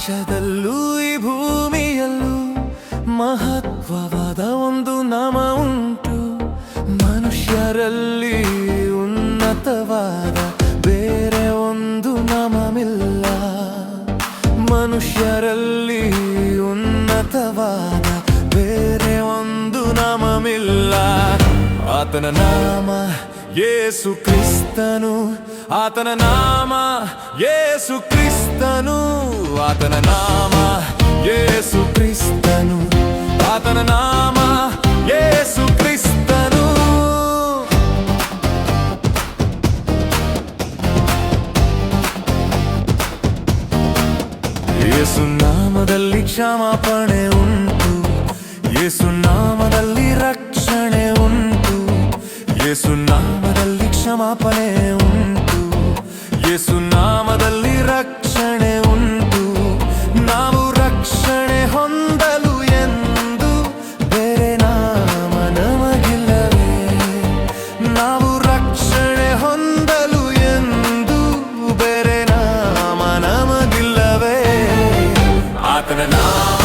ಆಕಾಶದಲ್ಲೂ ಈ ಭೂಮಿಯಲ್ಲೂ ಮಹತ್ವವಾದ ಒಂದು ನಾಮ ಉಂಟು. ಮನುಷ್ಯರಲ್ಲಿ ಉನ್ನತವಾದ ಬೇರೆ ಒಂದು ನಾಮವಿಲ್ಲ. ಮನುಷ್ಯರಲ್ಲಿ ಉನ್ನತವಾದ ಬೇರೆ ಒಂದು ನಾಮವಿಲ್ಲ. ಆತನ ನಾಮ ಯೇಸು ಕ್ರಿಸ್ತನು. ಆತನ ನಾಮ ಯೇಸು ಕ್ರಿಸ್ತನು. ಆತನ ನಾಮ ಯೇಸು ಕ್ರಿಸ್ತನು. ಆತನ ನಾಮ ಯೇಸು ಕ್ರಿಸ್ತನು. ಯೇಸು ನಾಮದಲ್ಲಿ ಕ್ಷಮಾಪಣೆ ಉಂಟು. ಯೇಸು ನಾಮದಲ್ಲಿ ರಕ್ಷಣೆ ಉಂಟು. ಯೇಸು ನಾಮದಲ್ಲಿ ಕ್ಷಮಾಪಣೆ ಉಂಟು. ಯೇಸು ನಾಮದಲ್ಲಿ ರಕ್ಷಣೆ ಉಂಟು. ನಾವು ರಕ್ಷಣೆ ಹೊಂದಲು ಎಂದು ಬೇರೆ ನಾಮ ನಮಗಿಲ್ಲವೇ? ನಾವು ರಕ್ಷಣೆ ಹೊಂದಲು ಎಂದು ಬೇರೆ ನಾಮ ನಮಗಿಲ್ಲವೇ? ಆತನ ನಾಮ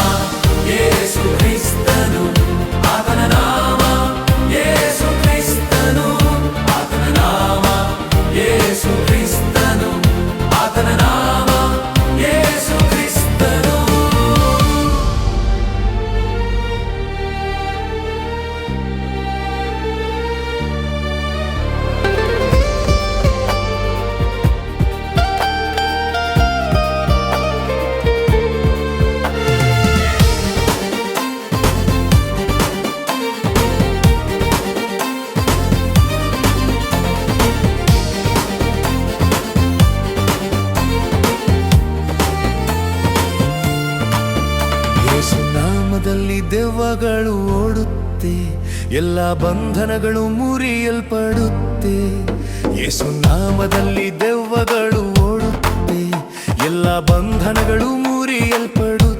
ಯೇಸು ಕ್ರಿಸ್ತನು. ಆತನ ನಾಮ ಯೇಸು ಕ್ರಿಸ್ತನು. ಆತನ ನಾಮ ಯೇಸು ಕ್ರಿಸ್ತನು. ಆತನ ನಾಮ ಯೇಸು ಕ್ರಿಸ್ತನು. ಯೇಸು ನಾಮದಲ್ಲಿ ದೆವ್ವಗಳು ಓಡುತ್ತೆ. ಎಲ್ಲ ಬಂಧನಗಳು ಮುರಿಯಲ್ಪಡುತ್ತೆ. ಯೇಸು ನಾಮದಲ್ಲಿ ದೆವ್ವಗಳು ಓಡುತ್ತೆ. ಎಲ್ಲ ಬಂಧನಗಳು ಮುರಿಯಲ್ಪಡುತ್ತೆ.